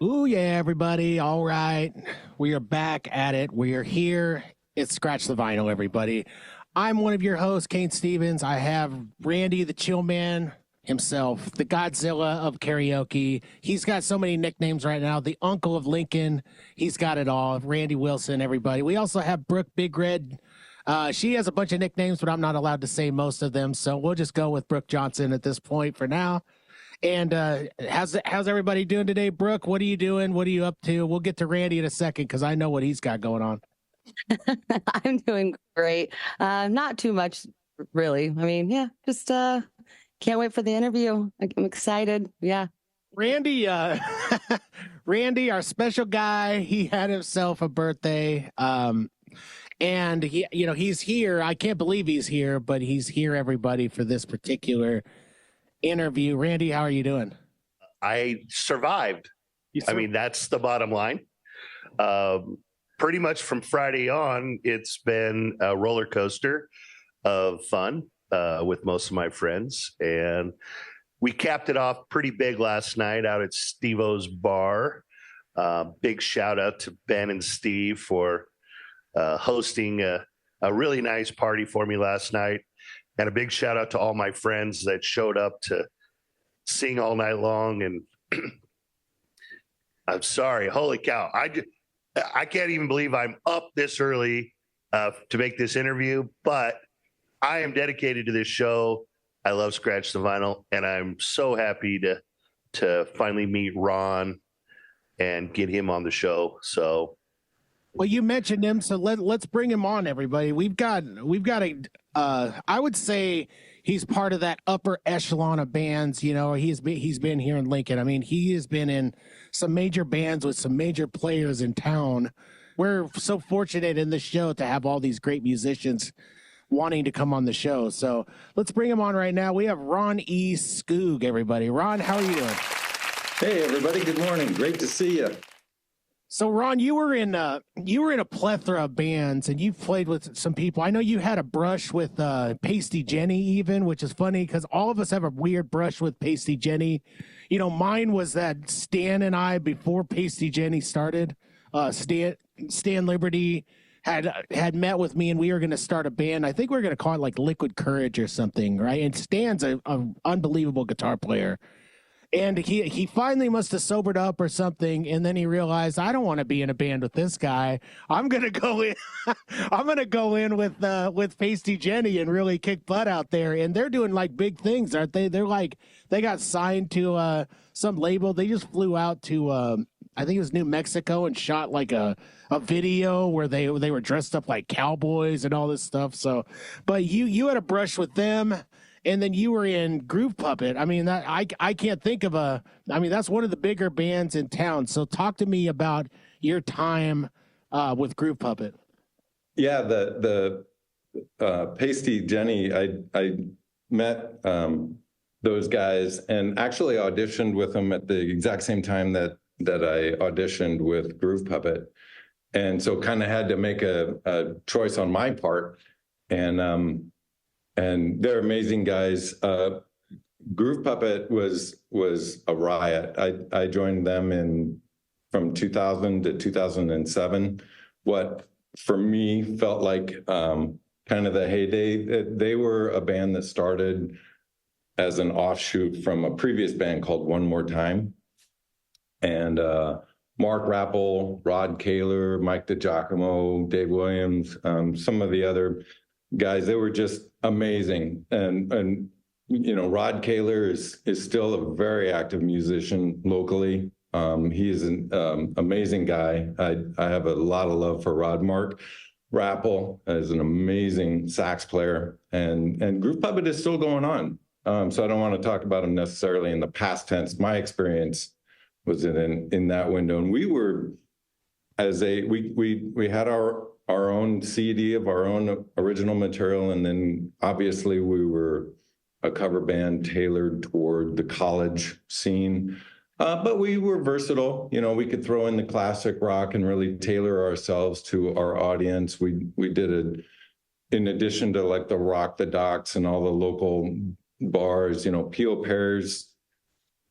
Ooh, yeah, everybody. All right. We are back at it. We are here. It's Scratch the Vinyl, everybody. I'm one of your hosts, Kane Stevens. I have Randy, the chill man himself, the Godzilla of karaoke. He's got so many nicknames right now. The Uncle of Lincoln. He's got it all. Randy Wilson, everybody. We also have Brooke Big Red. She has a bunch of nicknames, but I'm not allowed to say most of them. So we'll just go with Brooke Johnson at this point for now. And how's everybody doing today, Brooke? What are you doing? What are you up to? We'll get to Randy in a second because I know what he's got going on. I'm doing great. Not too much, really. I mean, yeah, just can't wait for the interview. I'm excited. Yeah. Randy, Randy, our special guy, he had himself a birthday. And he's here. I can't believe he's here, but he's here, everybody, for this particular interview. Randy, how are you doing? I survived. I mean, that's the bottom line. Pretty much from Friday on, it's been a roller coaster of fun with most of my friends. And we capped it off pretty big last night out at Steve-O's Bar. Big shout out to Ben and Steve for hosting a really nice party for me last night. And a big shout out to all my friends that showed up to sing all night long. And I'm sorry, holy cow. I can't even believe I'm up this early to make this interview, but I am dedicated to this show. I love Scratch the Vinyl, and I'm so happy to finally meet Ron and get him on the show. So, well, you mentioned him, so let's bring him on, everybody. We've got I would say he's part of that upper echelon of bands. You know, he's been here in Lincoln. I mean, he has been in some major bands with some major players in town. We're so fortunate in this show to have all these great musicians wanting to come on the show. So let's bring him on right now. We have Ron E Skoog, everybody. Ron, how are you doing? Hey, everybody. Good morning. Great to see you. So, Ron, you were in a plethora of bands, and you've played with some people. I know you had a brush with Pasty Jenny, even, which is funny because all of us have a weird brush with Pasty Jenny. You know, mine was that Stan and I, before Pasty Jenny started, Stan Liberty had met with me, and we were going to start a band. I think we were going to call it like Liquid Courage or something, right? And Stan's a unbelievable guitar player. And he finally must have sobered up or something, and then he realized, I don't want to be in a band with this guy. I'm gonna go in. I'm gonna go in with Pasty Jenny and really kick butt out there. And they're doing like big things, aren't they? They're like they got signed to some label. They just flew out to I think it was New Mexico and shot like a video where they were dressed up like cowboys and all this stuff. So, but you had a brush with them. And then you were in Groove Puppet. I mean, that I can't think of that's one of the bigger bands in town. So talk to me about your time with Groove Puppet. Yeah, the Pasty Jenny, I met those guys and actually auditioned with them at the exact same time that I auditioned with Groove Puppet. And so kind of had to make a choice on my part. And they're amazing guys. Groove Puppet was a riot. I joined them from 2000 to 2007. What for me felt like kind of the heyday. They were a band that started as an offshoot from a previous band called One More Time. And Mark Rappel, Rod Kaler, Mike DiGiacomo, Dave Williams, some of the other guys, they were just amazing. And you know, Rod Kaler is still a very active musician locally. He is an amazing guy. I have a lot of love for Rod. Mark Rappel is an amazing sax player, and Groove Puppet is still going on. So I don't want to talk about him necessarily in the past tense. My experience was in that window, and we were we had our own CD of our own original material. And then obviously we were a cover band tailored toward the college scene. But we were versatile. You know, we could throw in the classic rock and really tailor ourselves to our audience. We did it in addition to like the Rock the Docks and all the local bars, you know, Peel Pears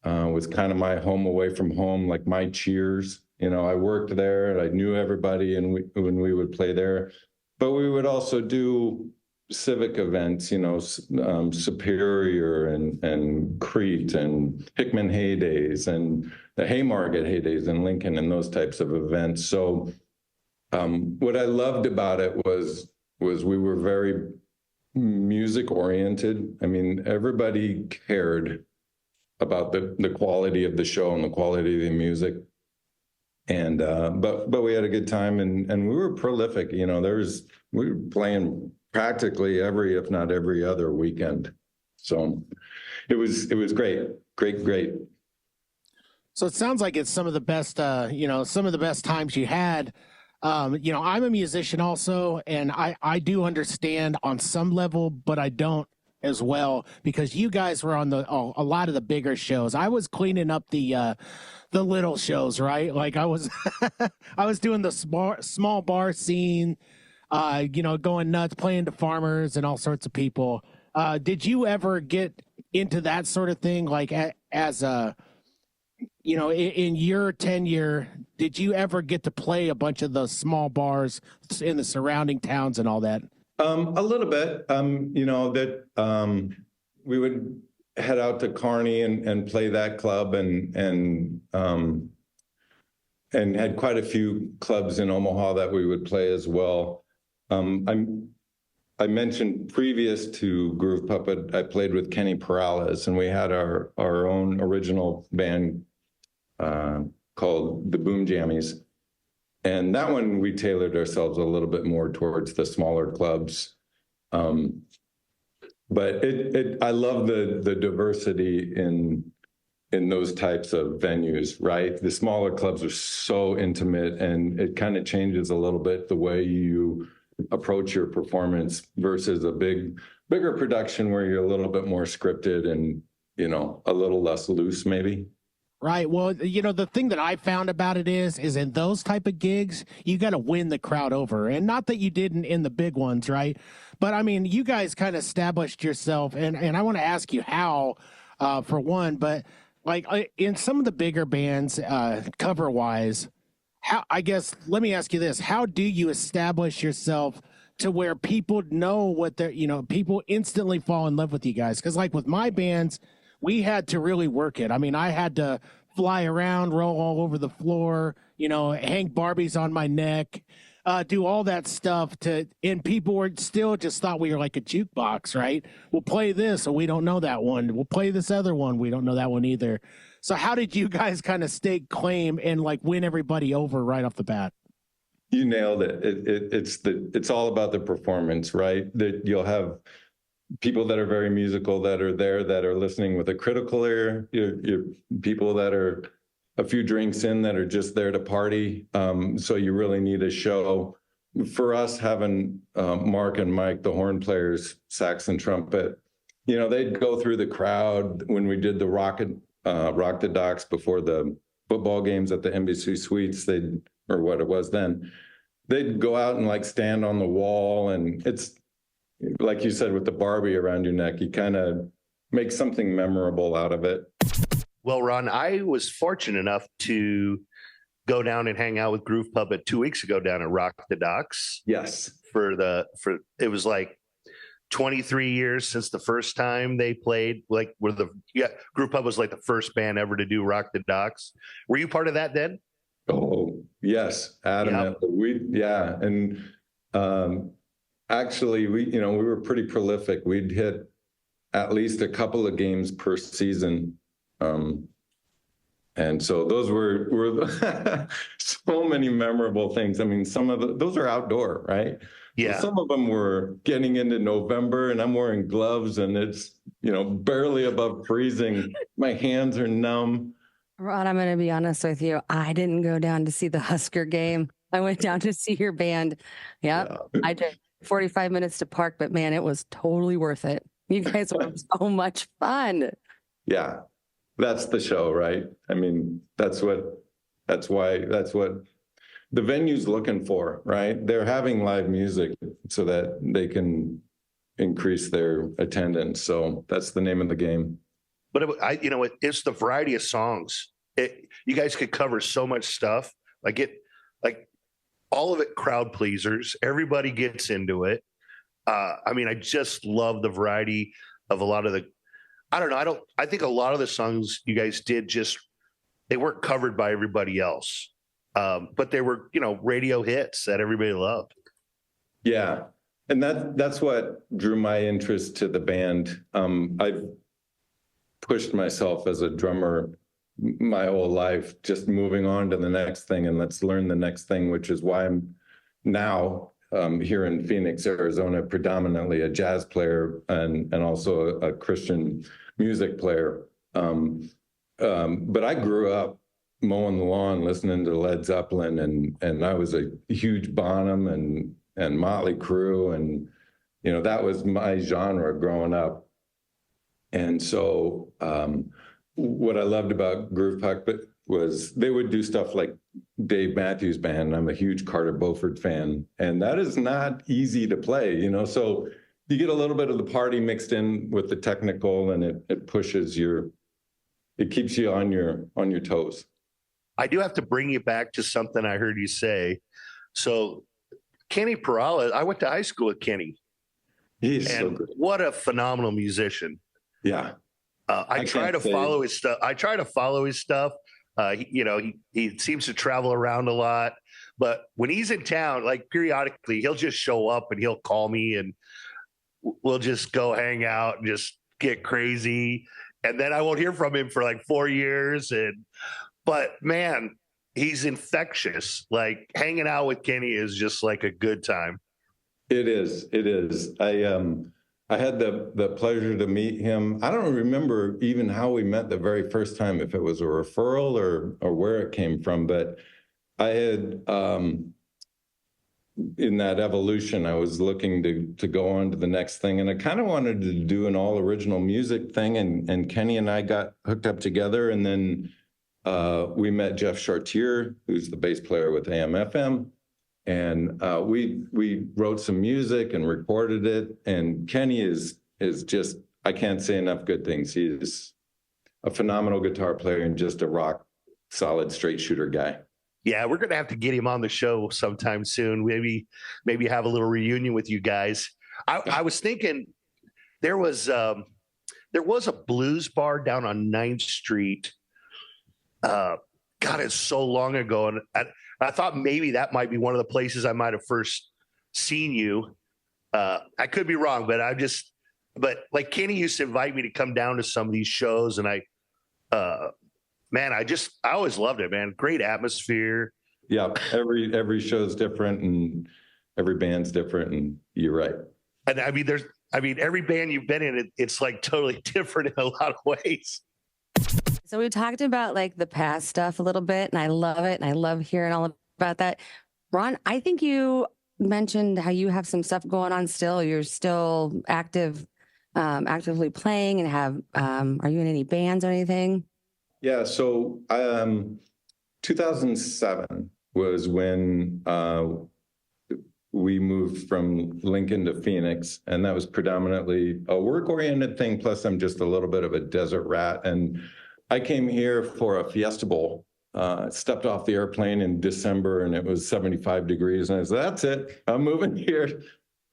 was kind of my home away from home, like my Cheers. I worked there and I knew everybody, and when we would play there, but we would also do civic events, Superior and Crete and Hickman Heydays and the Haymarket Heydays in Lincoln and those types of events. So what I loved about it was we were very music oriented. I mean, everybody cared about the quality of the show and the quality of the music. And but we had a good time, and we were prolific. We were playing practically every, if not every other weekend. So it was great. So it sounds like it's some of the best times you had. I'm a musician also, and I do understand on some level, but I don't as well, because you guys were on a lot of the bigger shows. I was cleaning up the little shows, right? Like I was I was doing the small bar scene, going nuts, playing to farmers and all sorts of people. Did you ever get into that sort of thing, like as a in your tenure? Did you ever get to play a bunch of the small bars in the surrounding towns and all that? A little bit. We would head out to Kearney and play that club, and had quite a few clubs in Omaha that we would play as well. I mentioned previous to Groove Puppet, I played with Kenny Perales, and we had our own original band called the Boom Jammies. And that one, we tailored ourselves a little bit more towards the smaller clubs. But I love the diversity in those types of venues, right? The smaller clubs are so intimate, and it kind of changes a little bit the way you approach your performance versus a bigger production where you're a little bit more scripted and, a little less loose maybe. Right. Well, the thing that I found about it is in those type of gigs, you got to win the crowd over. And not that you didn't in the big ones, right? But I mean, you guys kind of established yourself, and I want to ask you how, for one, but like in some of the bigger bands, cover wise, let me ask you this. How do you establish yourself to where people know what they're, people instantly fall in love with you guys? Because like with my bands, we had to really work it. I mean, I had to fly around, roll all over the floor, hang Barbies on my neck, do all that stuff and people were still just thought we were like a jukebox, right? We'll play this, so we don't know that one. We'll play this other one. We don't know that one either. So how did you guys kind of stake claim and like win everybody over right off the bat? You nailed it. It's all about the performance, right? That you'll have people that are very musical that are there, that are listening with a critical ear. You're people that are a few drinks in that are just there to party. So you really need a show. For us, having Mark and Mike, the horn players, sax and trumpet, they'd go through the crowd when we did the Rock the Docks before the football games at the Embassy Suites. Or what it was then, they'd go out and like stand on the wall, and it's like you said, with the Barbie around your neck, you kind of make something memorable out of it. Well, Ron, I was fortunate enough to go down and hang out with Groove Puppet 2 weeks ago down at Rock the Docks. Yes. It was like 23 years since the first time they played. Like Groove Puppet was like the first band ever to do Rock the Docks. Were you part of that then? Oh, yes, adamantly. Yep. And actually, we were pretty prolific. We'd hit at least a couple of games per season. And so those were so many memorable things. I mean, those are outdoor, right? Yeah. So some of them were getting into November, and I'm wearing gloves, and it's, barely above freezing. My hands are numb. Ron, I'm going to be honest with you. I didn't go down to see the Husker game. I went down to see your band. Yep. Yeah. I did 45 minutes to park, but man, it was totally worth it. You guys were so much fun. Yeah. That's the show, right? I mean, that's what the venue's looking for, right? They're having live music so that they can increase their attendance. So that's the name of the game. it's the variety of songs. You guys could cover so much stuff. Like all of it crowd pleasers. Everybody gets into it. I just love the variety of a lot of the. I don't know. I think a lot of the songs you guys did they weren't covered by everybody else, but they were radio hits that everybody loved. Yeah, and that's what drew my interest to the band. I've pushed myself as a drummer my whole life, just moving on to the next thing, and let's learn the next thing, which is why I'm now here in Phoenix, Arizona, predominantly a jazz player and also a Christian music player. But I grew up mowing the lawn, listening to Led Zeppelin, and I was a huge Bonham and Motley Crue, and that was my genre growing up. And so what I loved about Groove Puppet was they would do stuff like Dave Matthews Band. I'm a huge Carter Beauford fan, and that is not easy to play, so you get a little bit of the party mixed in with the technical, and it pushes it keeps you on your toes. I do have to bring you back to something I heard you say. So Kenny Peralta, I went to high school with Kenny. He's so good. What a phenomenal musician. Yeah. I try to follow his stuff. He seems to travel around a lot, but when he's in town, like periodically, he'll just show up and he'll call me and we'll just go hang out and just get crazy. And then I won't hear from him for like 4 years. But man, he's infectious. Like hanging out with Kenny is just like a good time. It is. I had the pleasure to meet him. I don't remember even how we met the very first time, if it was a referral or where it came from, but I had, in that evolution, I was looking to go on to the next thing, and I kind of wanted to do an all original music thing, and Kenny and I got hooked up together, and then we met Jeff Chartier, who's the bass player with AM/FM. And we wrote some music and recorded it. And Kenny is just, I can't say enough good things. He is a phenomenal guitar player and just a rock solid straight shooter guy. Yeah, we're gonna have to get him on the show sometime soon. Maybe have a little reunion with you guys. I was thinking there was a blues bar down on 9th Street. God, it's so long ago, and I thought maybe that might be one of the places I might have first seen you. I could be wrong, but like Kenny used to invite me to come down to some of these shows, and I always loved it, man. Great atmosphere. Yeah, every show's different, and every band's different, and you're right. And every band you've been in, it's like totally different in a lot of ways. So we talked about like the past stuff a little bit, and I love it, and I love hearing all about that. Ron, I think you mentioned how you have some stuff going on still. You're still actively playing, and are you in any bands or anything? Yeah, so 2007 was when we moved from Lincoln to Phoenix, and that was predominantly a work-oriented thing, plus I'm just a little bit of a desert rat, and I came here for a Fiesta Bowl, stepped off the airplane in December, and it was 75 degrees. And I said, that's it, I'm moving here.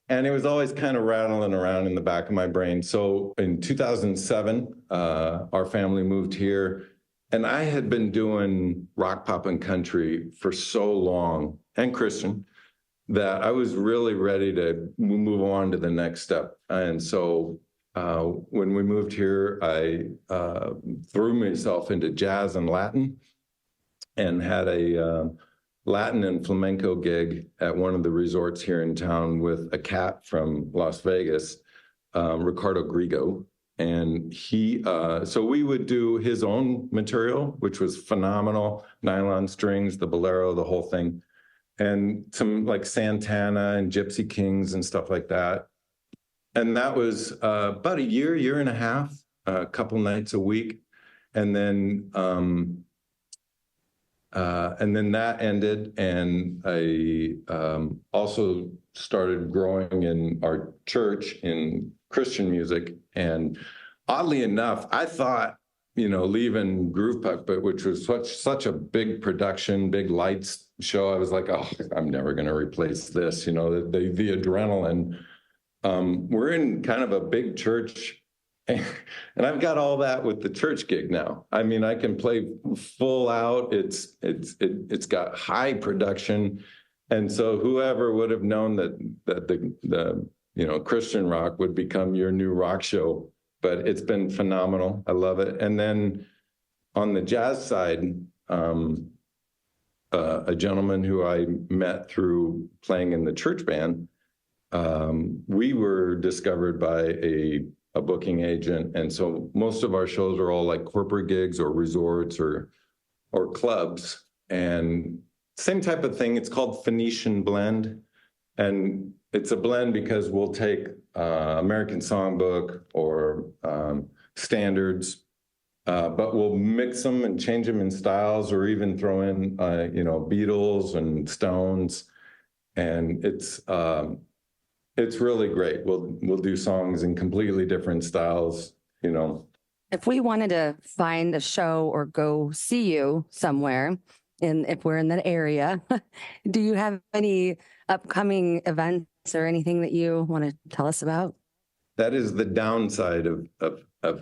And it was always kind of rattling around in the back of my brain. So in 2007, our family moved here. And I had been doing rock, pop, and country for so long, and Christian, that I was really ready to move on to the next step. And so when we moved here, I threw myself into jazz and Latin, and had a Latin and flamenco gig at one of the resorts here in town with a cat from Las Vegas, Ricardo Grigo. And so we would do his own material, which was phenomenal, nylon strings, the bolero, the whole thing, and some like Santana and Gypsy Kings and stuff like that. And that was about a year and a half, a couple nights a week. And then that ended, and I also started growing in our church in Christian music. And Oddly enough, I thought, leaving Groove Puppet, which was such a big production, big lights show, I was like, oh, I'm never going to replace this. The adrenaline. We're in kind of a big church, and I've got all that with the church gig now. I mean, I can play full out. It's got high production, and so whoever would have known that the Christian rock would become your new rock show. But it's been phenomenal. I love it. And then on the jazz side, a gentleman who I met through playing in the church band, we were discovered by a booking agent. And so most of our shows are all like corporate gigs or resorts or clubs. And same type of thing. It's called Phoenician Blend. And it's a blend because we'll take American Songbook or standards, but we'll mix them and change them in styles, or even throw in, Beatles and Stones, and it's really great. We'll do songs in completely different styles. If we wanted to find a show or go see you somewhere, and if we're in that area, do you have any upcoming events or anything that you want to tell us about? That is the downside of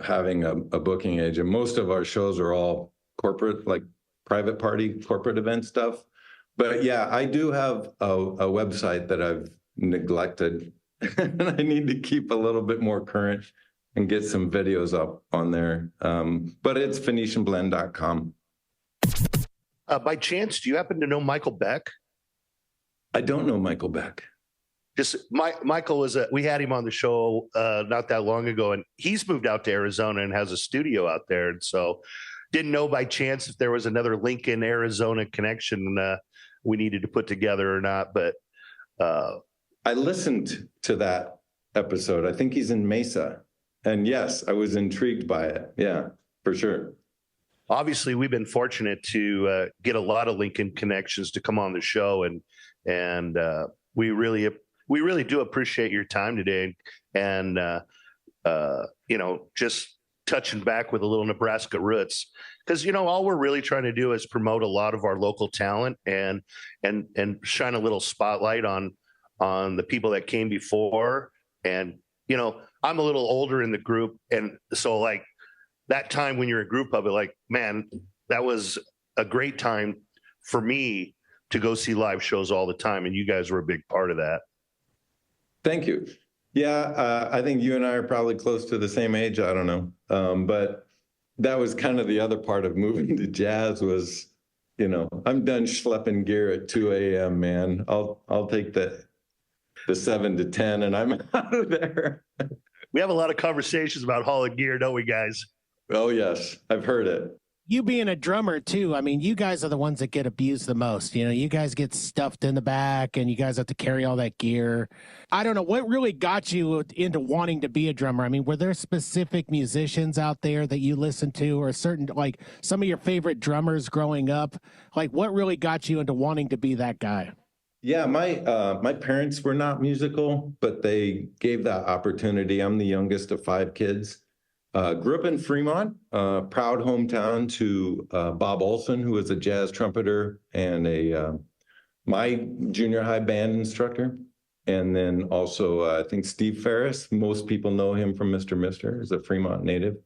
having a booking agent. Most of our shows are all corporate, like private party, corporate event stuff. But yeah, I do have a website that I've neglected, and I need to keep a little bit more current and get some videos up on there. But it's PhoenicianBlend.com. By chance, do you happen to know Michael Beck? I don't know Michael Beck. Michael we had him on the show not that long ago, and he's moved out to Arizona and has a studio out there. And so didn't know by chance if there was another Lincoln, Arizona connection we needed to put together or not. But I listened to that episode. I think he's in Mesa. And yes, I was intrigued by it. Yeah, for sure. Obviously, we've been fortunate to get a lot of Lincoln connections to come on the show, and we really do appreciate your time today, and just touching back with a little Nebraska roots, because all we're really trying to do is promote a lot of our local talent and shine a little spotlight on the people that came before. And I'm a little older in the group, and so like that time when you're a group of it, like, man, that was a great time for me to go see live shows all the time, and you guys were a big part of that. Thank you. Yeah, I think you and I are probably close to the same age. I don't know. But that was kind of the other part of moving to jazz was, I'm done schlepping gear at 2 a.m., man. I'll take the 7 to 10 and I'm out of there. We have a lot of conversations about hauling gear, don't we, guys? Oh, yes. I've heard it. You being a drummer too, I mean, you guys are the ones that get abused the most. You guys get stuffed in the back and you guys have to carry all that gear. I don't know what really got you into wanting to be a drummer. I mean, were there specific musicians out there that you listened to, or certain, like some of your favorite drummers growing up? Like, what really got you into wanting to be that guy? Yeah, my parents were not musical, but they gave that opportunity. I'm the youngest of 5 kids. Grew up in Fremont, proud hometown to Bob Olson, who was a jazz trumpeter and my junior high band instructor. And then also, I think Steve Ferris, most people know him from Mr. Mister, is a Fremont native.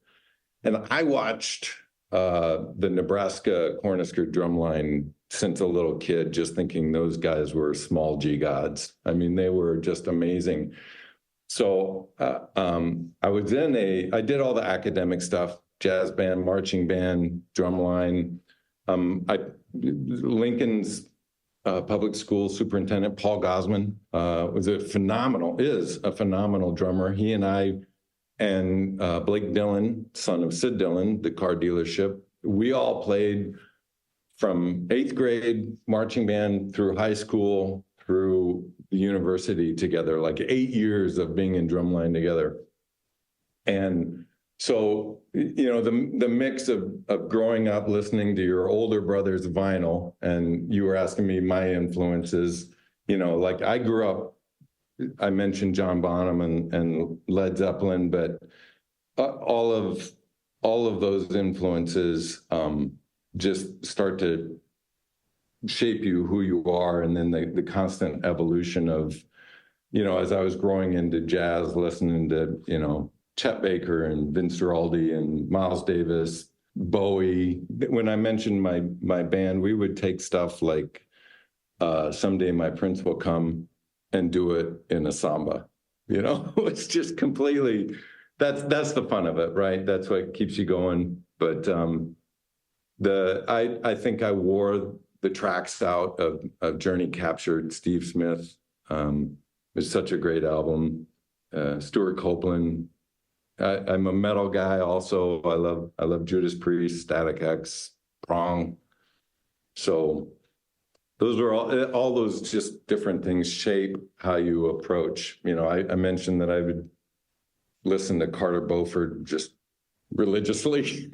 And I watched the Nebraska Cornhusker drumline since a little kid, just thinking those guys were small G gods. I mean, they were just amazing. So I did all the academic stuff, jazz band, marching band, drumline. Lincoln's public school superintendent, Paul Gosman, is a phenomenal drummer. He and I and Blake Dillon, son of Sid Dillon, the car dealership, we all played from 8th grade marching band through high school, through the university together, like 8 years of being in drumline together. And so, the mix of growing up listening to your older brother's vinyl, and you were asking me my influences, like I grew up, I mentioned John Bonham and Led Zeppelin, but all of those influences just start to shape you who you are, and then the constant evolution of, as I was growing into jazz, listening to Chet Baker and Vince Guaraldi and Miles Davis, Bowie. When I mentioned my band, we would take stuff like Someday My Prince Will Come and do it in a samba. It's just completely, that's the fun of it, right? That's what keeps you going. But I think I wore the tracks out of Journey Captured, Steve Smith. It's such a great album. Stuart Copeland. I'm a metal guy also. I love Judas Priest, Static X, Prong. So those are all those just different things shape how you approach. I mentioned that I would listen to Carter Beauford just religiously.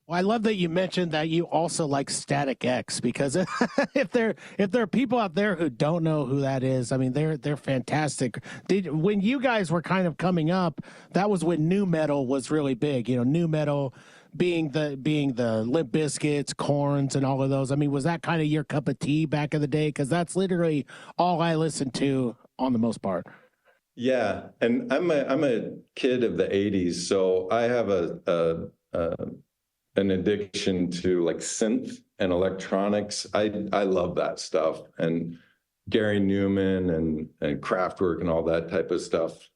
Well, I love that you mentioned that you also like Static X, because if there are people out there who don't know who that is, I mean, they're fantastic. When you guys were kind of coming up, that was when nu metal was really big. Nu metal being the Limp Bizkits, Korns, and all of those. I mean, was that kind of your cup of tea back in the day? Because that's literally all I listened to on the most part. Yeah, and I'm a kid of the '80s, so I have an addiction to like synth and electronics. I love that stuff, and Gary Newman and Kraftwerk and all that type of stuff.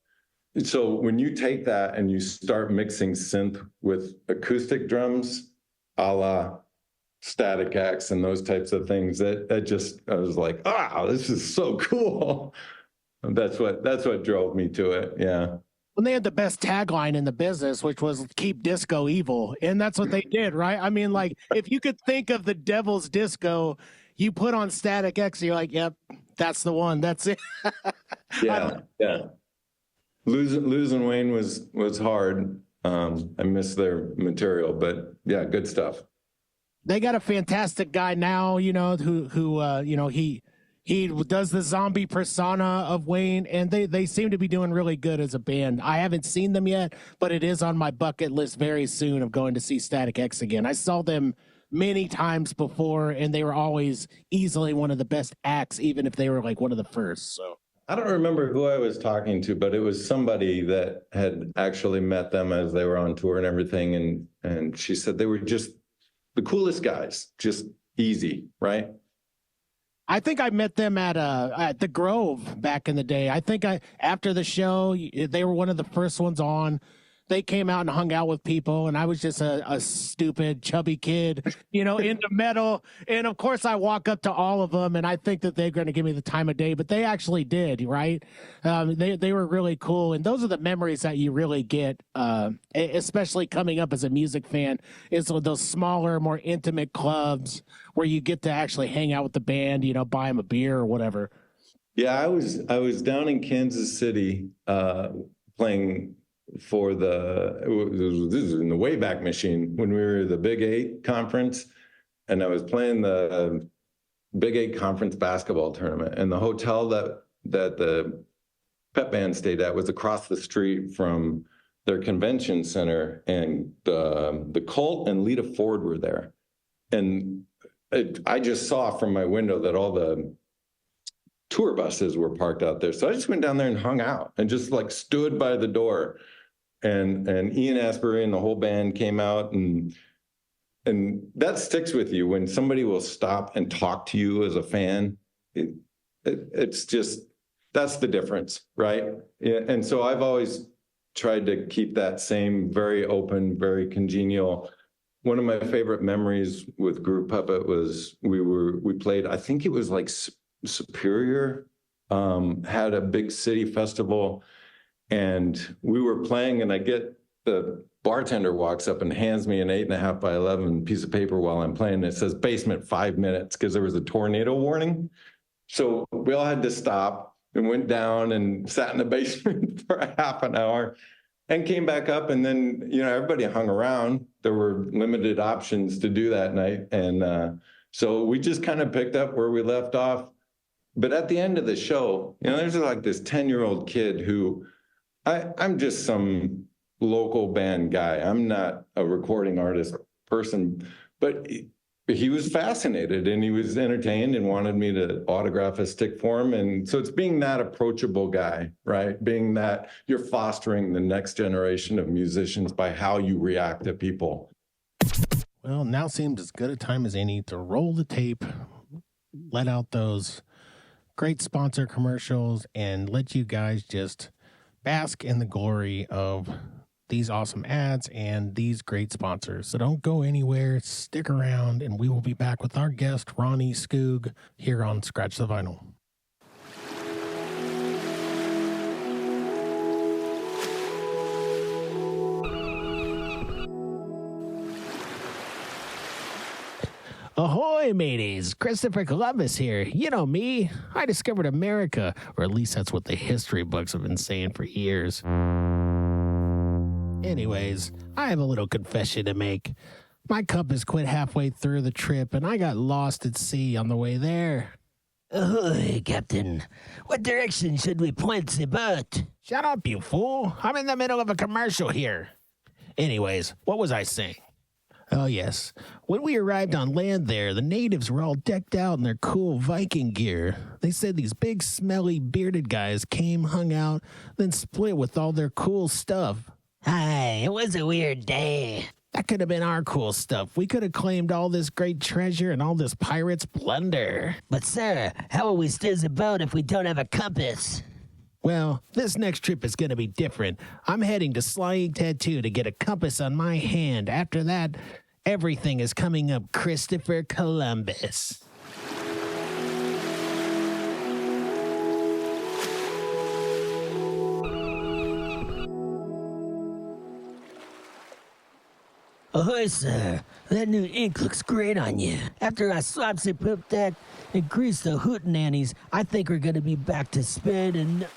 So when you take that and you start mixing synth with acoustic drums, a la Static X and those types of things, I was like, this is so cool. That's what drove me to it. Yeah. When they had the best tagline in the business, which was "Keep Disco Evil," and that's what they did, right? I mean, like, if you could think of the devil's disco, you put on Static X, you're like, yep, that's the one. That's it. Yeah. Losing Wayne was hard. I miss their material, but yeah, good stuff. They got a fantastic guy now, who he does the zombie persona of Wayne, and they seem to be doing really good as a band. I haven't seen them yet, but it is on my bucket list very soon of going to see Static X again. I saw them many times before, and they were always easily one of the best acts, even if they were like one of the first. So I don't remember who I was talking to, but it was somebody that had actually met them as they were on tour and everything, and she said they were just the coolest guys, just easy, right? I think I met them at the Grove back in the day. I think after the show, they were one of the first ones on. They came out and hung out with people, and I was just a stupid, chubby kid, into metal. And of course, I walk up to all of them, and I think that they're going to give me the time of day, but they actually did, right? They were really cool, and those are the memories that you really get, especially coming up as a music fan, is with those smaller, more intimate clubs where you get to actually hang out with the band, buy them a beer or whatever. Yeah, I was down in Kansas City playing for this is in the Wayback Machine when we were the Big 8 conference, and I was playing the Big 8 conference basketball tournament, and the hotel that the pep band stayed at was across the street from their convention center, and the Cult and Lita Ford were there, and I just saw from my window that all the tour buses were parked out there, so I just went down there and hung out and just like stood by the door. And Ian Astbury and the whole band came out, and that sticks with you when somebody will stop and talk to you as a fan. It's just, that's the difference, right? And so I've always tried to keep that same very open, very congenial. One of my favorite memories with Groove Puppet was we played, I think it was like Superior, had a big city festival. And we were playing, and the bartender walks up and hands me an 8.5 by 11 piece of paper while I'm playing. It says basement 5 minutes because there was a tornado warning. So we all had to stop and went down and sat in the basement for a half an hour and came back up. And then, everybody hung around. There were limited options to do that night. And so we just kind of picked up where we left off. But at the end of the show, there's like this 10-year-old kid who I'm just some local band guy. I'm not a recording artist person, but he was fascinated and he was entertained and wanted me to autograph a stick for him. And so it's being that approachable guy, right? Being that you're fostering the next generation of musicians by how you react to people. Well, now seems as good a time as any to roll the tape, let out those great sponsor commercials, and let you guys just bask in the glory of these awesome ads and these great sponsors. So don't go anywhere, stick around, and we will be back with our guest, Ron E Skoog, here on Scratch the Vinyl. Ahoy, mateys! Christopher Columbus here. You know me. I discovered America, or at least that's what the history books have been saying for years. Anyways, I have a little confession to make. My compass quit halfway through the trip, and I got lost at sea on the way there. Ahoy, Captain. What direction should we point the boat? Shut up, you fool. I'm in the middle of a commercial here. Anyways, what was I saying? Oh, yes. When we arrived on land there, the natives were all decked out in their cool Viking gear. They said these big, smelly, bearded guys came, hung out, then split with all their cool stuff. Hi, it was a weird day. That could have been our cool stuff. We could have claimed all this great treasure and all this pirate's plunder. But, sir, how will we steer the boat if we don't have a compass? Well, this next trip is going to be different. I'm heading to Sly Ink Tattoo to get a compass on my hand. After that, everything is coming up Christopher Columbus. Ahoy, sir. That new ink looks great on you. After I swaps and poop that and grease the hootenannies, I think we're going to be back to speed and...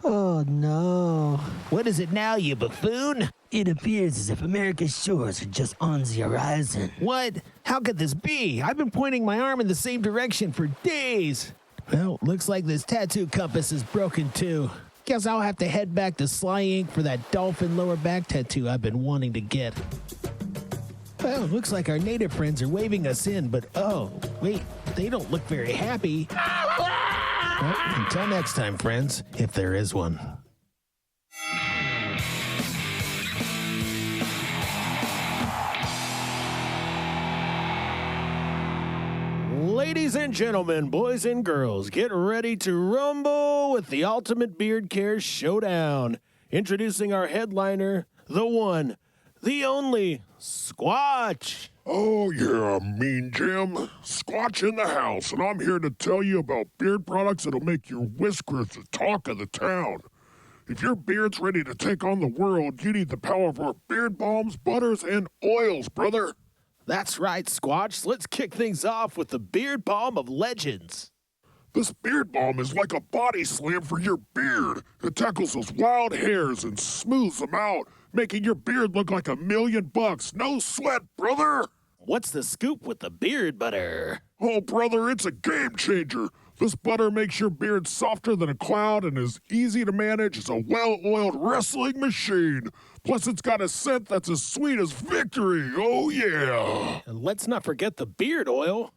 Oh, no. What is it now, you buffoon? It appears as if America's shores are just on the horizon. What? How could this be? I've been pointing my arm in the same direction for days. Well, looks like this tattoo compass is broken too. Guess I'll have to head back to Sly Ink for that dolphin lower back tattoo I've been wanting to get. Well, looks like our native friends are waving us in, but oh, wait, they don't look very happy. Well, until next time, friends, if there is one. Ladies and gentlemen, boys and girls, get ready to rumble with the Ultimate Beard Care Showdown. Introducing our headliner, the one, the only, Squatch. Oh, yeah, Mean Jim. Squatch in the house, and I'm here to tell you about beard products that'll make your whiskers the talk of the town. If your beard's ready to take on the world, you need the power of our beard balms, butters, and oils, brother. That's right, Squatch. Let's kick things off with the Beard Balm of Legends. This beard balm is like a body slam for your beard. It tackles those wild hairs and smooths them out, making your beard look like $1,000,000. No sweat, brother. What's the scoop with the beard butter? Oh, brother, it's a game changer. This butter makes your beard softer than a cloud and as easy to manage as a well-oiled wrestling machine. Plus, it's got a scent that's as sweet as victory. Oh, yeah. And let's not forget the beard oil.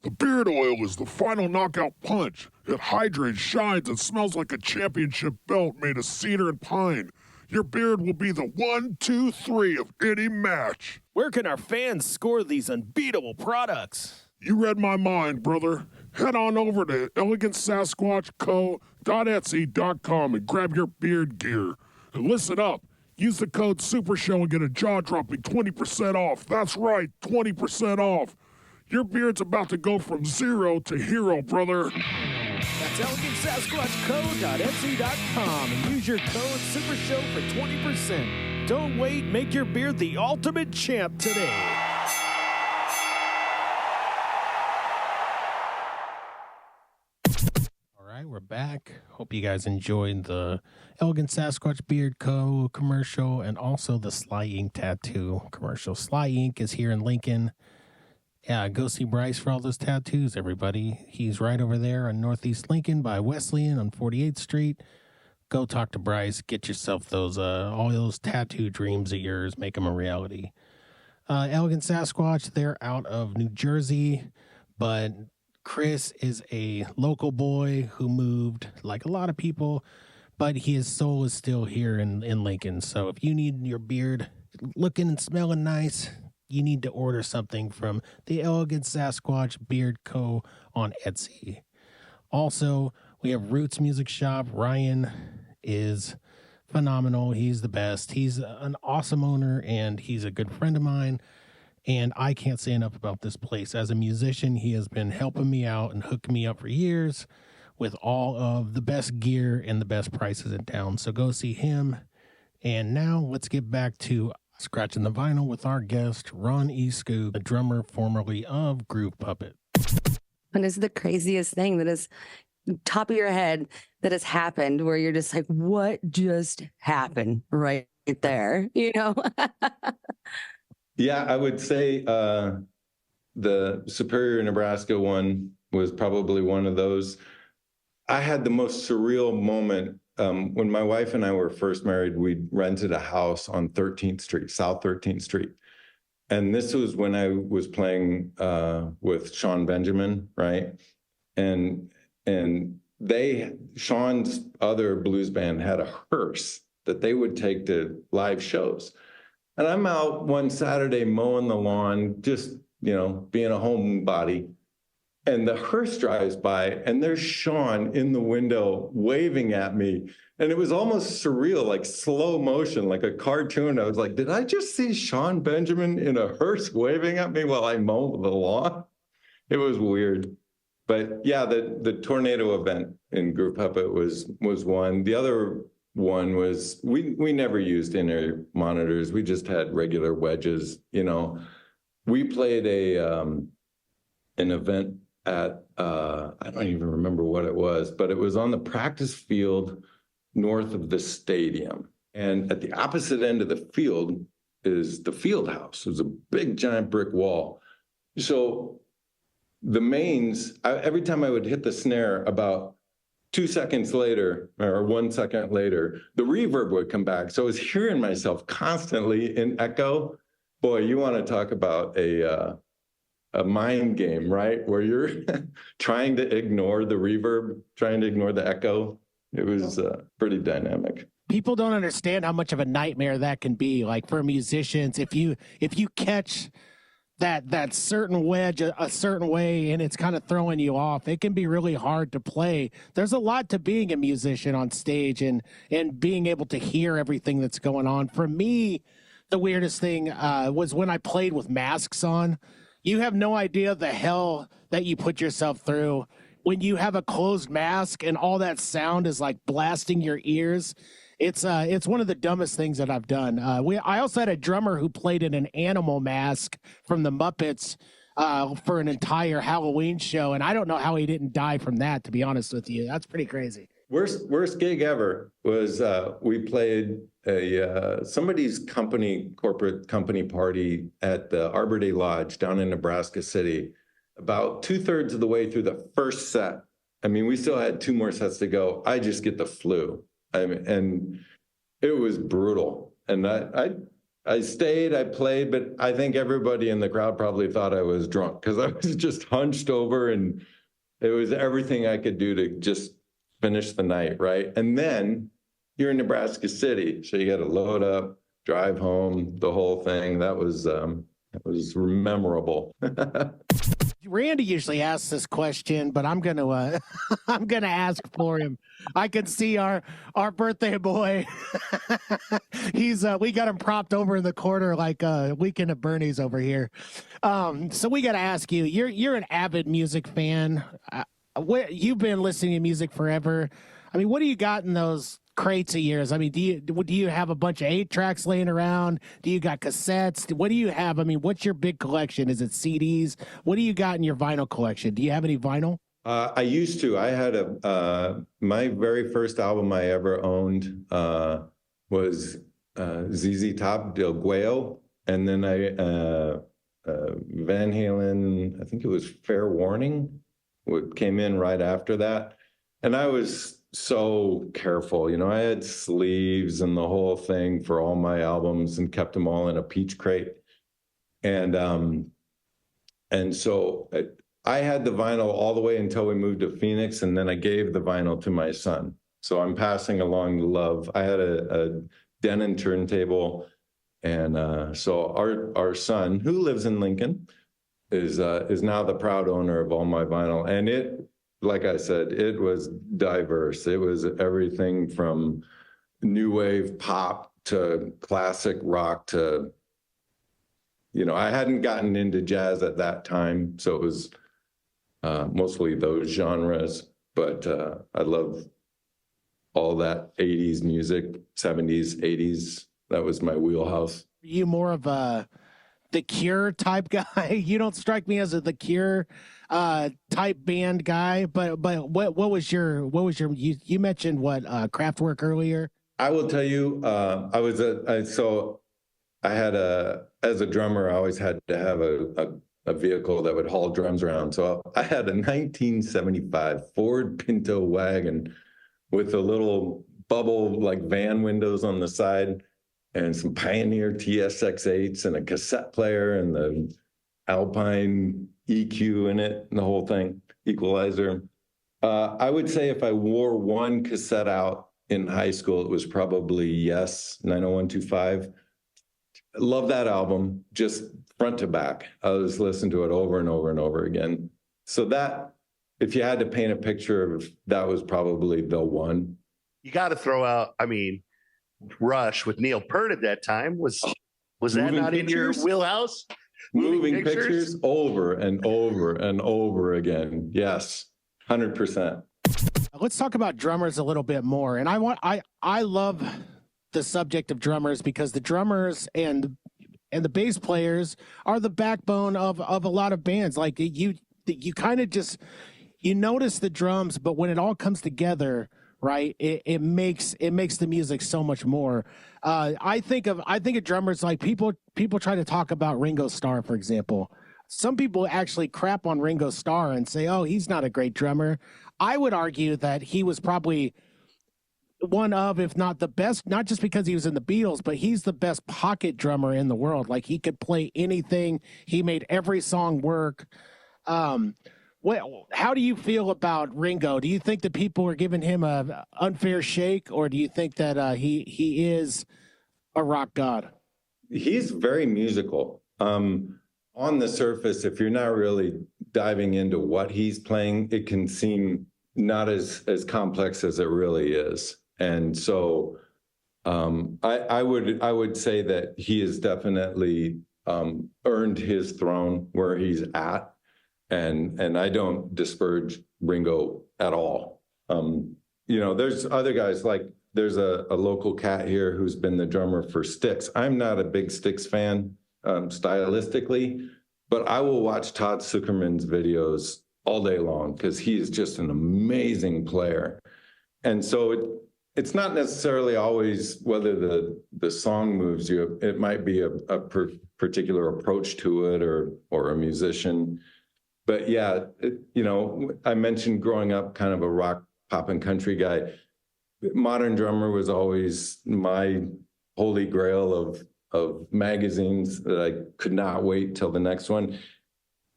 The beard oil is the final knockout punch. It hydrates, shines, and smells like a championship belt made of cedar and pine. Your beard will be the 1, 2, 3 of any match. Where can our fans score these unbeatable products? You read my mind, brother. Head on over to elegantsasquatchco.etsy.com and grab your beard gear. And listen up. Use the code SUPERSHOW and get a jaw-dropping 20% off. That's right, 20% off. Your beard's about to go from zero to hero, brother. That's elegantsasquatchco.etsy.com and use your code SUPERSHOW for 20%. Don't wait, make your beard the ultimate champ today. All right, we're back. Hope you guys enjoyed the Elegant Sasquatch Beard Co. commercial and also the Sly Ink tattoo commercial. Sly Ink is here in Lincoln. Yeah, go see Bryce for all those tattoos, everybody. He's right over there on Northeast Lincoln by Wesleyan on 48th Street. go talk to Bryce. Get yourself those all those tattoo dreams of yours. Make them a reality. Elegant Sasquatch, they're out of New Jersey, but Chris is a local boy who moved like a lot of people, but his soul is still here in Lincoln. So if you need your beard looking and smelling nice, you need to order something from the Elegant Sasquatch Beard Co. on Etsy. Also, we have Roots Music Shop. Ryan is phenomenal. He's the best. He's an awesome owner, and he's a good friend of mine. And I can't say enough about this place. As a musician, he has been helping me out and hooking me up for years with all of the best gear and the best prices in town. So go see him. And now let's get back to Scratching the Vinyl with our guest, Ron E Skoog, the drummer formerly of Groove Puppet. And it's the craziest thing that is top of your head that has happened, where you're just like, what just happened right there? You know? Yeah, I would say the Superior, Nebraska one was probably one of those. I had the most surreal moment when my wife and I were first married. We rented a house on 13th Street, South 13th Street. And this was when I was playing with Sean Benjamin, right? And Sean's other blues band had a hearse that they would take to live shows. And I'm out one Saturday mowing the lawn, just, being a homebody. And the hearse drives by, and there's Sean in the window waving at me. And it was almost surreal, like slow motion, like a cartoon. I was like, did I just see Sean Benjamin in a hearse waving at me while I mow the lawn? It was weird. But yeah, the tornado event in Groove Puppet was one. The other one was we never used in-ear monitors. We just had regular wedges. We played an event at I don't even remember what it was, but it was on the practice field north of the stadium. And at the opposite end of the field is the field house. It was a big giant brick wall. So the mains, every time I would hit the snare, about 2 seconds later, or 1 second later, the reverb would come back. So I was hearing myself constantly in echo. Boy, you want to talk about a mind game, right? Where you're trying to ignore the reverb, trying to ignore the echo. It was pretty dynamic. People don't understand how much of a nightmare that can be. Like for musicians, if you catch that certain wedge a certain way and it's kind of throwing you off, it can be really hard to play. There's a lot to being a musician on stage and being able to hear everything that's going on. For me, the weirdest thing was when I played with masks on. You have no idea the hell that you put yourself through when you have a closed mask and all that sound is like blasting your ears. It's one of the dumbest things that I've done. I also had a drummer who played in an animal mask from the Muppets for an entire Halloween show, and I don't know how he didn't die from that, to be honest with you. That's pretty crazy. Worst gig ever was we played somebody's corporate company party at the Arbor Day Lodge down in Nebraska City. About 2/3 of the way through the first set, I mean, we still had 2 more sets to go. I just get the flu. And it was brutal. And I stayed, I played, but I think everybody in the crowd probably thought I was drunk because I was just hunched over and it was everything I could do to just finish the night, right? And then you're in Nebraska City, so you got to load up, drive home, the whole thing. That was memorable. Randy usually asks this question, but I'm gonna I'm gonna ask for him. I can see our birthday boy. He's we got him propped over in the corner like Weekend at Bernie's over here. So we got to ask you. You're an avid music fan. You've been listening to music forever. I mean, what do you got in those crates of yours? I mean, do you have a bunch of 8-tracks laying around? Do you got cassettes? What do you have? I mean, what's your big collection? Is it CDs? What do you got in your vinyl collection? Do you have any vinyl? I used to. I had my very first album I ever owned was ZZ Top, Del Guayo, and then Van Halen, I think it was Fair Warning, what came in right after that. And I was so careful. You know, I had sleeves and the whole thing for all my albums and kept them all in a peach crate. And so I had the vinyl all the way until we moved to Phoenix, and then I gave the vinyl to my son. So I'm passing along the love. I had a Denon turntable, and so our son, who lives in Lincoln, is now the proud owner of all my vinyl. And it, like I said, it was diverse. It was everything from new wave pop to classic rock to, you know, I hadn't gotten into jazz at that time, so it was mostly those genres. But I love all that 80s music, 70s, 80s. That was my wheelhouse. Are you more of a The Cure type guy? You don't strike me as a The Cure type band guy, but what was your you mentioned what Kraftwerk earlier? I will tell you, I had as a drummer, I always had to have a vehicle that would haul drums around. So I had a 1975 Ford Pinto wagon with a little bubble like van windows on the side and some Pioneer TSX8s and a cassette player and the Alpine EQ in it and the whole thing, equalizer. I would say if I wore one cassette out in high school, it was probably Yes, 90125. Love that album, just front to back. I was listening to it over and over and over again. So that, if you had to paint a picture of, that was probably the one. You got to throw out, I mean, Rush with Neil Peart at that time. Was that not in your wheelhouse? Moving pictures over and over and over again. Yes, 100%. Let's talk about drummers a little bit more. And I love the subject of drummers because the drummers and the bass players are the backbone of a lot of bands. Like you kind of just, you notice the drums, but when it all comes together, right, it makes the music so much more. I think of drummers like people try to talk about Ringo Starr, for example. Some people actually crap on Ringo Starr and say, oh, he's not a great drummer. I would argue that he was probably one of, if not the best, not just because he was in the Beatles, but he's the best pocket drummer in the world. Like he could play anything. He made every song work. How do you feel about Ringo? Do you think that people are giving him a unfair shake, or do you think that he is a rock god? He's very musical. On the surface, if you're not really diving into what he's playing, it can seem not as complex as it really is. And so I would say that he has definitely earned his throne where he's at. And I don't disparage Ringo at all. You know, there's other guys, like there's a local cat here who's been the drummer for Styx. I'm not a big Styx fan stylistically, but I will watch Todd Zuckerman's videos all day long because he is just an amazing player. And so it's not necessarily always whether the song moves you. It might be a particular approach to it or a musician. But yeah, you know, I mentioned growing up kind of a rock, pop, and country guy. Modern Drummer was always my holy grail of magazines that I could not wait till the next one.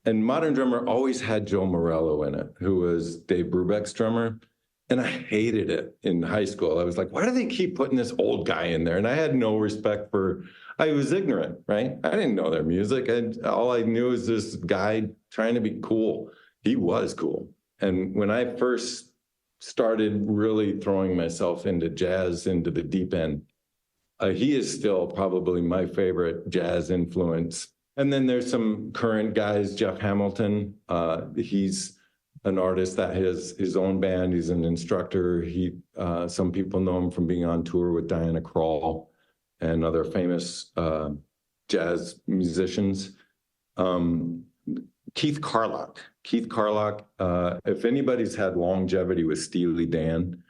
And Modern Drummer always had Joe Morello in it, who was Dave Brubeck's drummer. And I hated it in high school. I was like, why do they keep putting this old guy in there? And I had no respect for, I was ignorant, right? I didn't know their music. All I knew was this guy trying to be cool. He was cool. And when I first started really throwing myself into jazz, into the deep end, he is still probably my favorite jazz influence. And then there's some current guys, Jeff Hamilton. He's an artist that has his own band. He's an instructor. Some people know him from being on tour with Diana Krall and other famous jazz musicians. Keith Carlock. If anybody's had longevity with Steely Dan,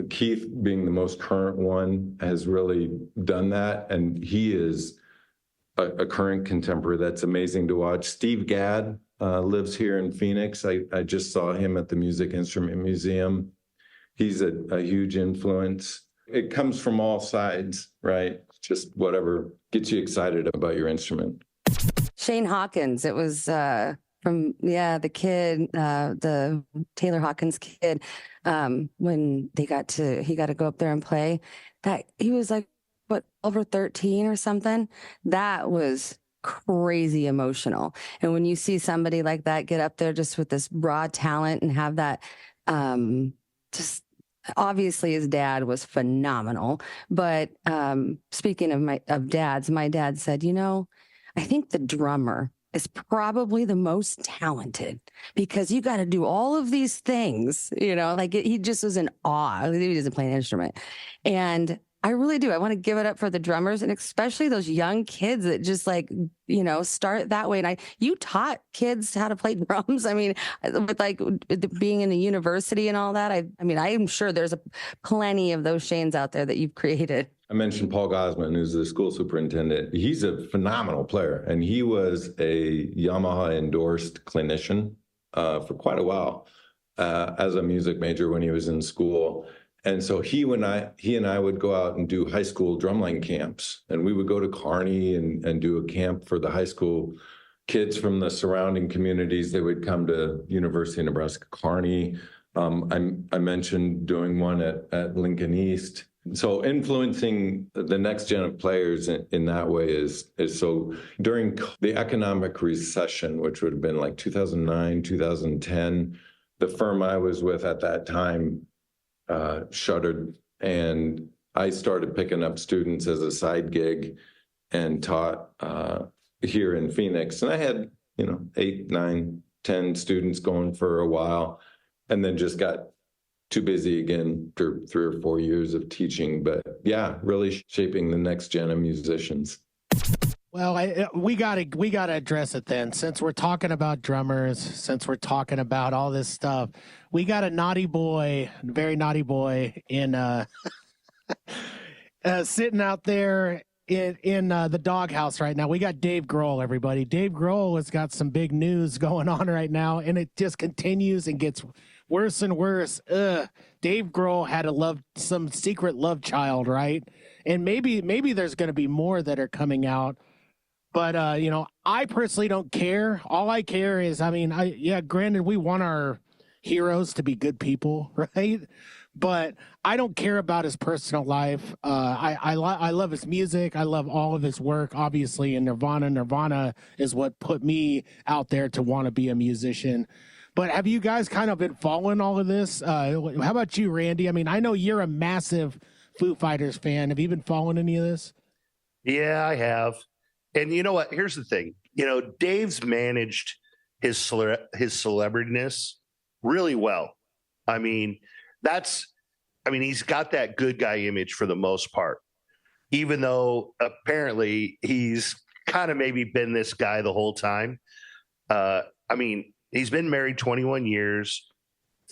Keith, being the most current one, has really done that. And he is a current contemporary that's amazing to watch. Steve Gadd lives here in Phoenix. I just saw him at the Music Instrument Museum. he's a huge influence. It comes from all sides, right? Just whatever gets you excited about your instrument. Shane Hawkins, it was from the kid, the Taylor Hawkins kid, when he got to go up there and play. That he was like, what, 12 or 13 or something. That was crazy emotional. And when you see somebody like that get up there just with this raw talent and have that, just obviously his dad was phenomenal. But speaking of dads, my dad said, I think the drummer is probably the most talented because you got to do all of these things, he just was in awe. He doesn't play an instrument. And I really do. I want to give it up for the drummers and especially those young kids that just start that way. And you taught kids how to play drums. I mean, with being in the university and all that, I'm sure there's plenty of those Shanes out there that you've created. I mentioned Paul Gosman, who's the school superintendent. He's a phenomenal player, and he was a Yamaha endorsed clinician for quite a while as a music major when he was in school. And so he and I would go out and do high school drumline camps, and we would go to Kearney and do a camp for the high school kids from the surrounding communities. They would come to University of Nebraska Kearney. I mentioned doing one at Lincoln East. So influencing the next gen of players in that way is so. During the economic recession, which would have been like 2009, 2010, the firm I was with at that time shuttered, and I started picking up students as a side gig and taught here in Phoenix. And I had 8, 9, 10 students going for a while, and then just got too busy again for 3 or 4 years of teaching. But yeah, really shaping the next gen of musicians. Well, we gotta address it then. Since we're talking about drummers, since we're talking about all this stuff, we got a naughty boy, very naughty boy in sitting out there in the doghouse right now. We got Dave Grohl, everybody. Dave Grohl has got some big news going on right now, and it just continues and gets worse and worse. Dave Grohl had some secret love child, right? And maybe there's going to be more that are coming out. But I personally don't care. All I care is, granted, we want our heroes to be good people, right? But I don't care about his personal life. I love his music. I love all of his work, obviously. And Nirvana is what put me out there to want to be a musician. But have you guys kind of been following all of this? How about you, Randy? I mean, I know you're a massive Foo Fighters fan. Have you been following any of this? Yeah, I have. And you know what? Here's the thing. Dave's managed his celebrityness really well. He's got that good guy image for the most part, even though apparently he's kind of maybe been this guy the whole time. He's been married 21 years,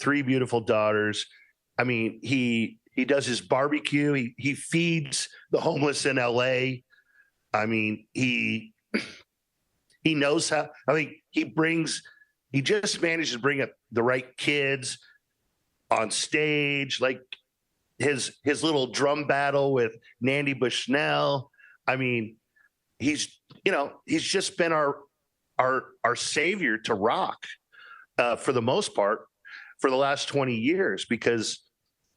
3 beautiful daughters. He does his barbecue. He feeds the homeless in LA. He knows how. He just managed to bring up the right kids on stage, like his little drum battle with Nandi Bushnell. He's just been our savior to rock for the most part for the last 20 years, because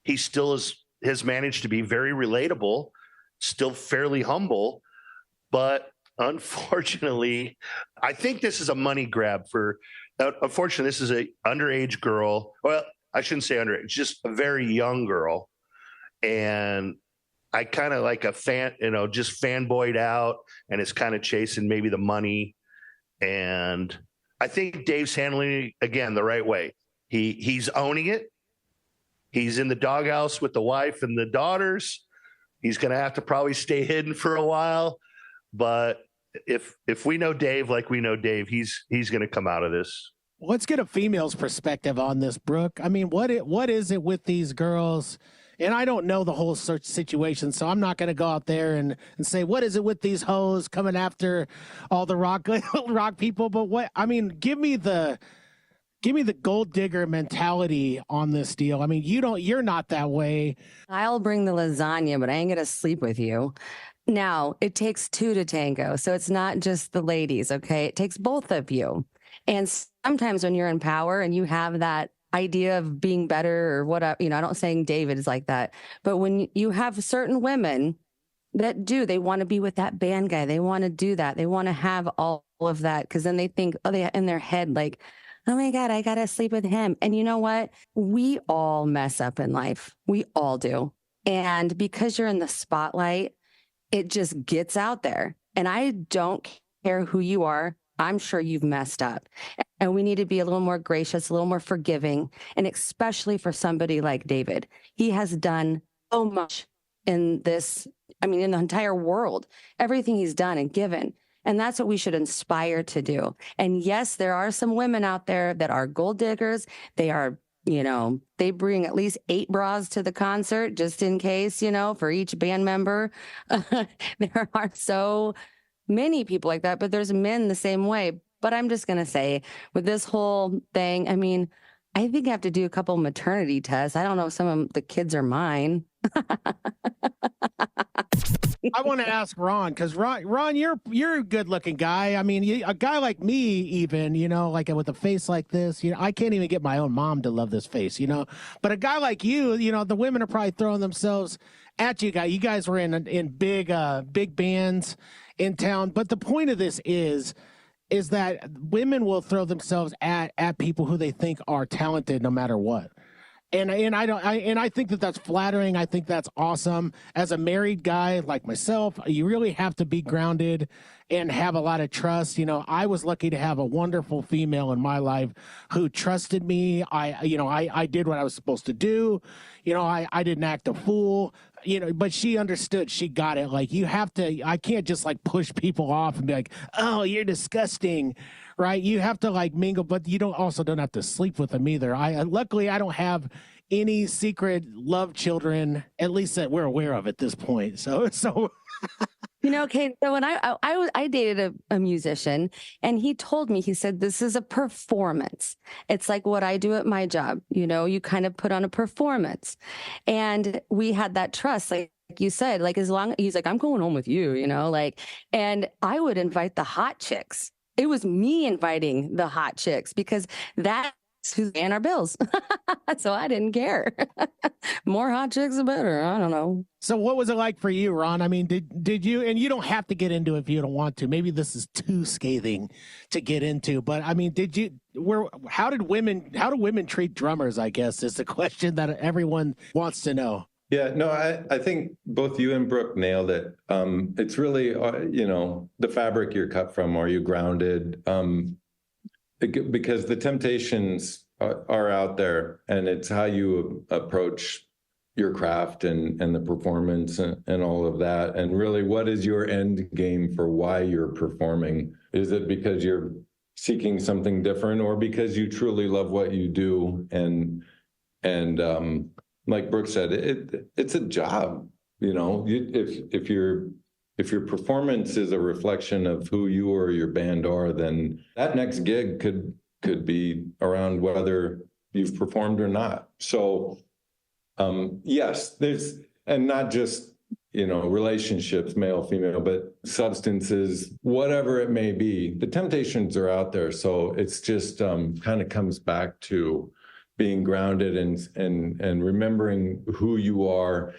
he still has managed to be very relatable, still fairly humble. But unfortunately, I think this is a money grab unfortunately, this is an underage girl. Well, I shouldn't say underage, just a very young girl. And I kind of like a fan, just fanboyed out, and it's kind of chasing maybe the money. And I think Dave's handling it, again, the right way. He's owning it. He's in the doghouse with the wife and the daughters. He's going to have to probably stay hidden for a while. But if we know Dave like we know Dave, he's going to come out of this. Let's get a female's perspective on this, Brooke. What is it with these girls? And I don't know the whole search situation, so I'm not going to go out there and say, what is it with these hoes coming after all the rock people? But give me the give me the gold digger mentality on this deal. I mean, you're not that way. I'll bring the lasagna, but I ain't gonna sleep with you. Now, it takes two to tango. So it's not just the ladies, okay? It takes both of you. And sometimes when you're in power and you have that idea of being better or whatever, I don't saying David is like that, but when you have certain women that they want to be with that band guy, they want to do that, they want to have all of that, because then they think, they in their head, like, oh my God, I got to sleep with him. And you know what? We all mess up in life. We all do. And because you're in the spotlight, it just gets out there. And I don't care who you are. I'm sure you've messed up. And we need to be a little more gracious, a little more forgiving. And especially for somebody like David, he has done so much in this, in the entire world, everything he's done and given. And that's what we should inspire to do. And yes, there are some women out there that are gold diggers. They are, they bring at least 8 bras to the concert just in case, for each band member. There are so many people like that, but there's men the same way. But I'm just going to say, with this whole thing, I think I have to do a couple maternity tests. I don't know if some of the kids are mine. I want to ask Ron, because Ron, you're a good looking guy. I mean, a guy like me, even, like with a face like this, I can't even get my own mom to love this face, But a guy like you, the women are probably throwing themselves at you guys. You guys were in big bands in town. But the point of this is that women will throw themselves at people who they think are talented, no matter what. And I think that that's flattering. I think that's awesome. As a married guy like myself, you really have to be grounded and have a lot of trust. I was lucky to have a wonderful female in my life who trusted me. I did what I was supposed to do. I didn't act a fool. But she understood. She got it. Like, I can't just like push people off and be like, oh, you're disgusting. Right. You have to like mingle, but you don't have to sleep with them either. Luckily, I don't have any secret love children, at least that we're aware of at this point. So. Okay. So when I dated a musician, and he told me, he said, this is a performance. It's like what I do at my job. You kind of put on a performance, and we had that trust. Like you said, like, as long he's like, I'm going home with you, and I would invite the hot chicks. It was me inviting the hot chicks because that's who's paying our bills. So I didn't care. More hot chicks, the better. I don't know. So what was it like for you, Ron? I mean, did you, and you don't have to get into it if you don't want to. Maybe this is too scathing to get into, but I mean, how do women treat drummers, I guess, is the question that everyone wants to know. Yeah, no, I think both you and Brooke nailed it. It's really, the fabric you're cut from. Are you grounded? Because the temptations are out there, and it's how you approach your craft and the performance and all of that. And really, what is your end game for why you're performing? Is it because you're seeking something different, or because you truly love what you do? And like Brooke said, it's a job. If your performance is a reflection of who you or your band are, then that next gig could be around whether you've performed or not. So yes, there's, and not just relationships, male, female, but substances, whatever it may be. The temptations are out there. So it's just kind of comes back to being grounded and remembering who you are.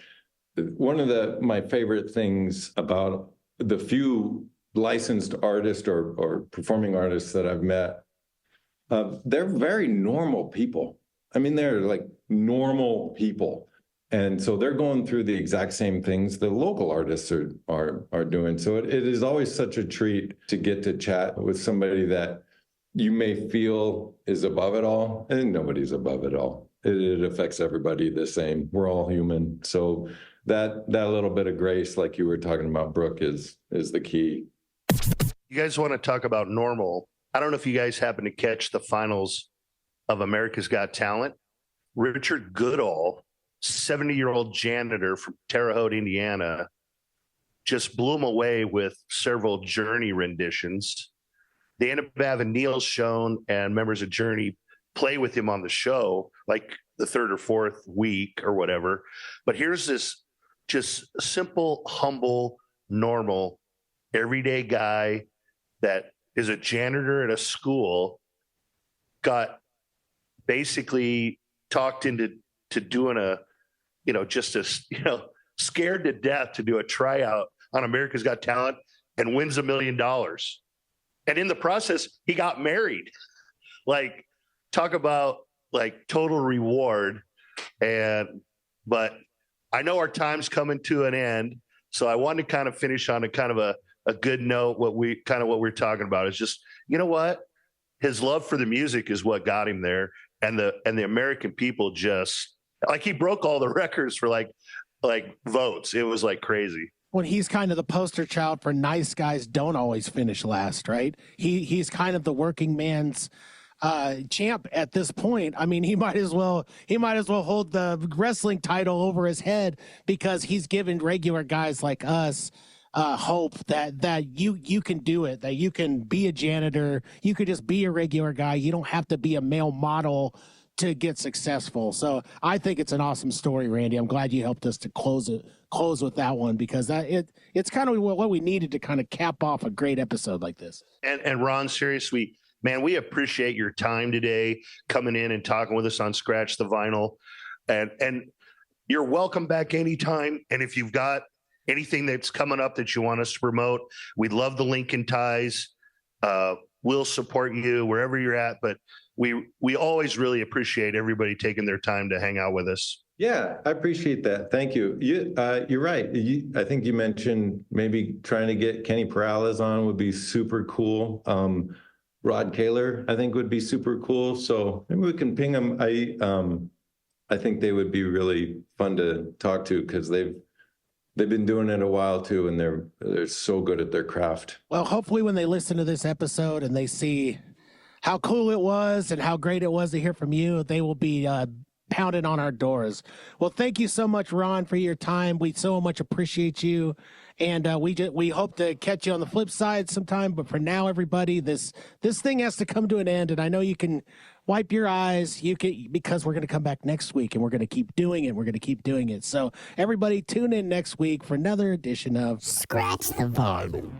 One of my favorite things about the few licensed artists or performing artists that I've met, they're very normal people. I mean, they're like normal people. And so they're going through the exact same things the local artists are doing. So it is always such a treat to get to chat with somebody that you may feel is above it all, and nobody's above it all. It affects everybody the same. We're all human. So that little bit of grace, like you were talking about, Brooke, is the key. You guys want to talk about normal? I don't know if you guys happen to catch the finals of America's Got Talent. Richard Goodall, 70-year-old janitor from Terre Haute, Indiana, just blew him away with several Journey renditions. They ended up having Neil Schon and members of Journey play with him on the show, like the third or fourth week or whatever. But here's this just simple, humble, normal, everyday guy that is a janitor at a school, got basically talked into doing scared to death to do a tryout on America's Got Talent and wins $1 million. And in the process, he got married. Like, talk about like total reward. But I know our time's coming to an end, so I wanted to kind of finish on a kind of a good note. What we're talking about is just, you know what? His love for the music is what got him there. And the American people just, like, he broke all the records for like votes. It was like crazy. When he's kind of the poster child for nice guys don't always finish last, right? He's kind of the working man's champ at this point. I mean, he might as well hold the wrestling title over his head, because he's given regular guys like us hope that you can do it, that you can be a janitor, you could just be a regular guy, you don't have to be a male model to get successful. So I think it's an awesome story, Randy. I'm glad you helped us to close with that one, because it's kind of what we needed to kind of cap off a great episode like this. And Ron, seriously, man, we appreciate your time today, coming in and talking with us on Scratch the Vinyl. And you're welcome back anytime. And if you've got anything that's coming up that you want us to promote, we'd love the Lincoln ties. We'll support you wherever you're at. But we always really appreciate everybody taking their time to hang out with us. Yeah, I appreciate that. Thank you. You're right. I think you mentioned maybe trying to get Kenny Perales on would be super cool. Rod Kaler, I think, would be super cool. So maybe we can ping them. I think they would be really fun to talk to, because they've been doing it a while too, and they're so good at their craft. Well, hopefully when they listen to this episode and they see how cool it was and how great it was to hear from you, they will be pounding on our doors. Well, thank you so much, Ron, for your time. We so much appreciate you. And we hope to catch you on the flip side sometime. But for now, everybody, this thing has to come to an end. And I know you can wipe your eyes, because we're going to come back next week and we're going to keep doing it. We're going to keep doing it. So everybody, tune in next week for another edition of Scratch the Vinyl.